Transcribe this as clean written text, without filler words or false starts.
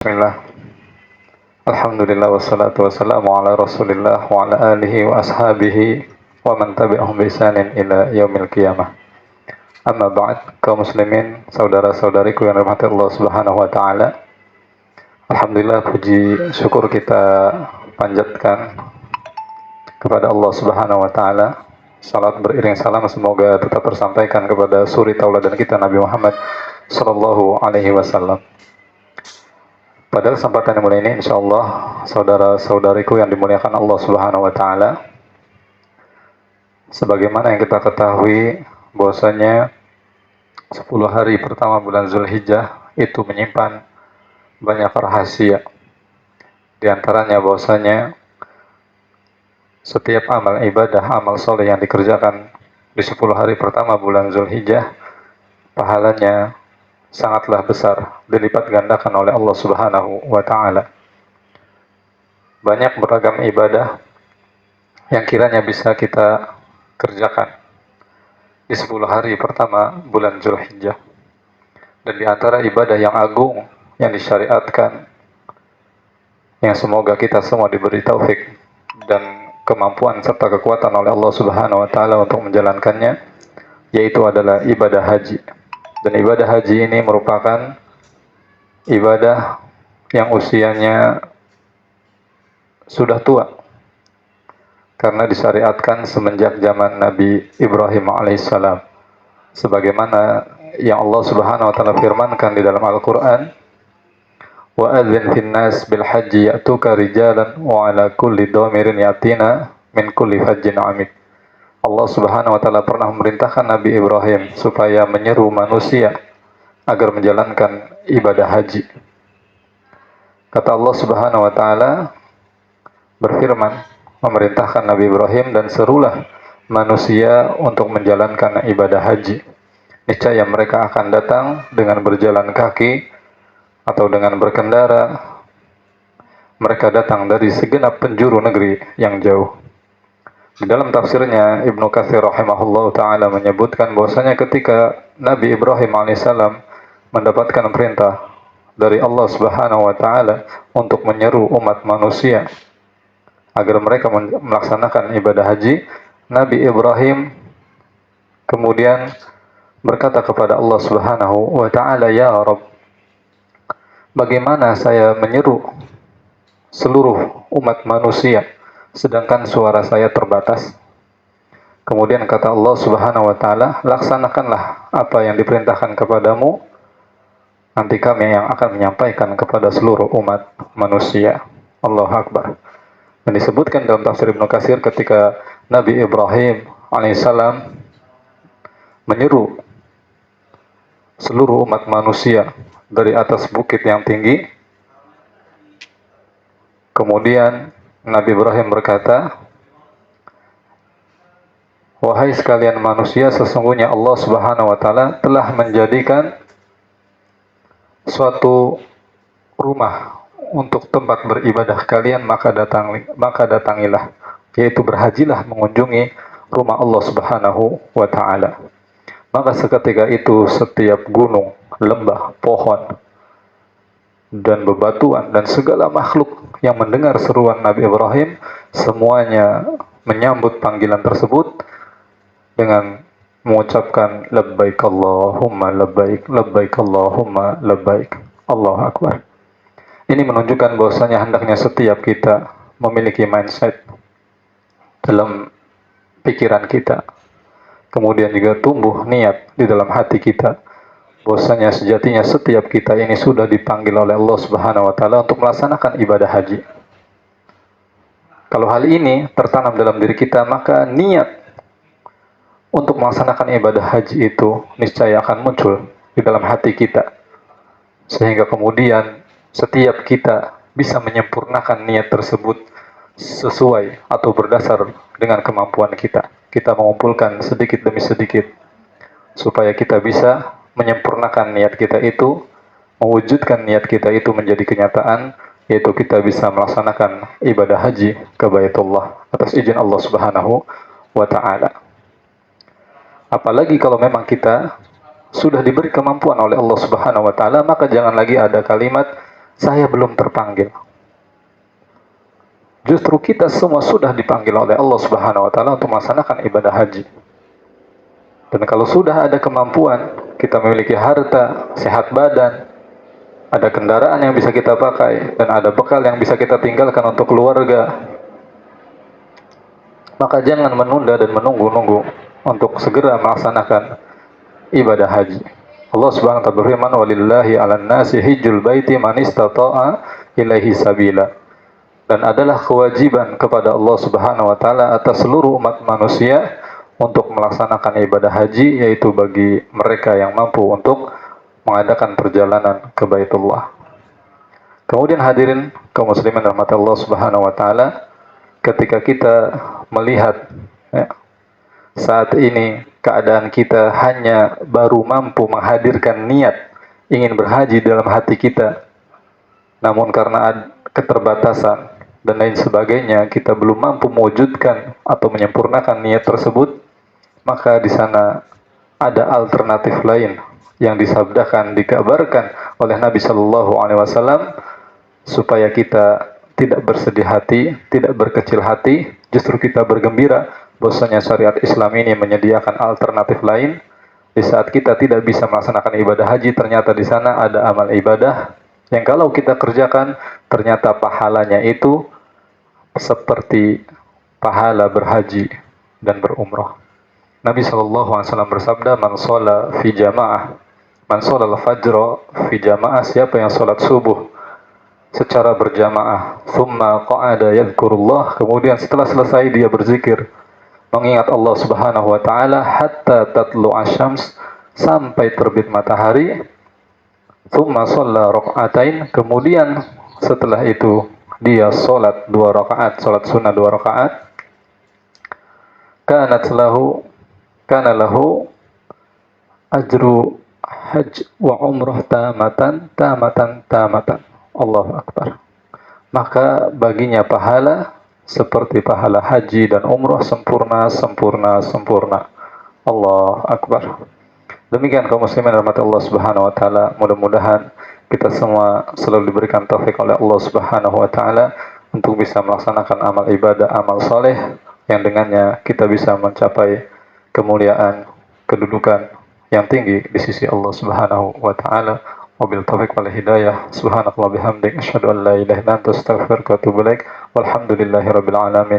Bismillah. Alhamdulillah wassalatu wassalamu ala Rasulillah wa ala alihi wa ashabihi wa man tabi'ahum bi ihsanin ila yaumil qiyamah. Amma ba'd, kaum muslimin, saudara-saudariku yang dirahmati Allah Subhanahu wa taala. Alhamdulillah, puji syukur kita panjatkan kepada Allah Subhanahu wa taala. Salat beriring salam semoga tetap tersampaikan kepada suri tauladan kita Nabi Muhammad sallallahu alaihi wasallam. Pada kesempatan yang mulia ini, insyaallah, saudara-saudariku yang dimuliakan Allah Subhanahu wa taala, sebagaimana yang kita ketahui bahwasanya 10 hari pertama bulan Zulhijjah itu menyimpan banyak rahasia. Di antaranya bahwasanya setiap amal ibadah, amal soleh yang dikerjakan di 10 hari pertama bulan Zulhijjah, pahalanya sangatlah besar, dilipat gandakan oleh Allah Subhanahu wa taala. Banyak beragam ibadah yang kiranya bisa kita kerjakan di 10 hari pertama bulan Zulhijjah. Dan di antara ibadah yang agung yang disyariatkan, yang semoga kita semua diberi taufik dan kemampuan serta kekuatan oleh Allah Subhanahu wa taala untuk menjalankannya, yaitu adalah ibadah haji. Dan ibadah haji ini merupakan ibadah yang usianya sudah tua, karena disyariatkan semenjak zaman Nabi Ibrahim alaihissalam. Sebagaimana yang Allah Subhanahu wa taala firmankan di dalam Al-Qur'an, "Wa adzin fin nas bil haji ya'tuka rijalan wa 'ala kulli dhamirin yatina min kulli fajjin 'amid." Allah Subhanahu wa taala pernah memerintahkan Nabi Ibrahim supaya menyeru manusia agar menjalankan ibadah haji. Kata Allah Subhanahu wa taala berfirman, memerintahkan Nabi Ibrahim, dan serulah manusia untuk menjalankan ibadah haji. Niscaya mereka akan datang dengan berjalan kaki atau dengan berkendara. Mereka datang dari segenap penjuru negeri yang jauh. Di dalam tafsirnya, Ibnu Katsir rahimahullah ta'ala menyebutkan bahwasanya ketika Nabi Ibrahim alaihissalam mendapatkan perintah dari Allah Subhanahu wa ta'ala untuk menyeru umat manusia agar mereka melaksanakan ibadah haji, Nabi Ibrahim kemudian berkata kepada Allah Subhanahu wa ta'ala, "Ya Rabb, bagaimana saya menyeru seluruh umat manusia sedangkan suara saya terbatas?" Kemudian kata Allah Subhanahu wa taala, "Laksanakanlah apa yang diperintahkan kepadamu, nanti kami yang akan menyampaikan kepada seluruh umat manusia." Allahu Akbar. Dan disebutkan dalam tafsir Ibnu Katsir ketika Nabi Ibrahim alaihissalam menyeru seluruh umat manusia dari atas bukit yang tinggi, kemudian Nabi Ibrahim berkata, "Wahai sekalian manusia, sesungguhnya Allah Subhanahu wa taala telah menjadikan suatu rumah untuk tempat beribadah kalian, maka datangilah, yaitu berhajilah mengunjungi rumah Allah Subhanahu wa taala." Maka seketika itu setiap gunung, lembah, pohon, dan bebatuan dan segala makhluk yang mendengar seruan Nabi Ibrahim semuanya menyambut panggilan tersebut dengan mengucapkan labbaik Allahumma labbaik, labbaik Allahumma labbaik. Allahu Akbar. Ini menunjukkan bahwasanya hendaknya setiap kita memiliki mindset dalam pikiran kita, kemudian juga tumbuh niat di dalam hati kita, bahwasanya sejatinya setiap kita ini sudah dipanggil oleh Allah Subhanahu wa taala untuk melaksanakan ibadah haji. Kalau hal ini tertanam dalam diri kita, maka niat untuk melaksanakan ibadah haji itu niscaya akan muncul di dalam hati kita, sehingga kemudian setiap kita bisa menyempurnakan niat tersebut sesuai atau berdasar dengan kemampuan kita. Kita mengumpulkan sedikit demi sedikit supaya kita bisa menyempurnakan niat kita itu, mewujudkan niat kita itu menjadi kenyataan, yaitu kita bisa melaksanakan ibadah haji ke Baitullah atas izin Allah Subhanahu wa taala. Apalagi kalau memang kita sudah diberi kemampuan oleh Allah Subhanahu wa taala, maka jangan lagi ada kalimat saya belum terpanggil. Justru kita semua sudah dipanggil oleh Allah Subhanahu wa taala untuk melaksanakan ibadah haji. Dan kalau sudah ada kemampuan, kita memiliki harta, sehat badan, ada kendaraan yang bisa kita pakai, dan ada bekal yang bisa kita tinggalkan untuk keluarga, maka jangan menunda dan menunggu-nunggu untuk segera melaksanakan ibadah haji. Allah Subhanahu wa taala berfirman, "Walillahi 'alan nasi hijjul baiti man istata'a ilaihi sabila." Dan adalah kewajiban kepada Allah Subhanahu wa taala atas seluruh umat manusia untuk melaksanakan ibadah haji, yaitu bagi mereka yang mampu untuk mengadakan perjalanan ke Baitullah. Kemudian hadirin kaum muslimin rahmat Allah Subhanahu wa taala, ketika kita melihat saat ini keadaan kita hanya baru mampu menghadirkan niat ingin berhaji dalam hati kita, namun karena keterbatasan dan lain sebagainya kita belum mampu mewujudkan atau menyempurnakan niat tersebut, maka di sana ada alternatif lain yang disabdakan, dikabarkan oleh Nabi Shallallahu Alaihi Wasallam supaya kita tidak bersedih hati, tidak berkecil hati, justru kita bergembira bahwasanya syariat Islam ini menyediakan alternatif lain. Di saat kita tidak bisa melaksanakan ibadah haji, ternyata di sana ada amal ibadah yang kalau kita kerjakan, ternyata pahalanya itu seperti pahala berhaji dan berumrah. Nabi SAW bersabda, "Man shola fi jamaah, man shola al-fajr fi jamaah," siapa yang sholat subuh secara berjamaah, thumma qa'ada yadhkurullah, kemudian setelah selesai dia berzikir, mengingat Allah Subhanahu wa taala, hatta tatlu'a syams, sampai terbit matahari, thumma shalla raka'atain, kemudian setelah itu dia sholat 2 rakaat, sholat sunnah 2 rakaat, kana lahu ajru hajj wa umrah tamatan. Allahu akbar. Maka baginya pahala seperti pahala haji dan umrah sempurna. Allahu akbar. Demikian kaum muslimin rahmati Allah Subhanahu wa taala, mudah-mudahan kita semua selalu diberikan taufik oleh Allah Subhanahu wa taala untuk bisa melaksanakan amal ibadah, amal saleh yang dengannya kita bisa mencapai kemuliaan, kedudukan yang tinggi di sisi Allah Subhanahu wa taala. Wabil taufiq wal hidayah. Subhanakallah bihamdik, asyhadu an la ilaha illa anta, astaghfiruka wa atubu ilaik. Walhamdulillahirabbil alamin.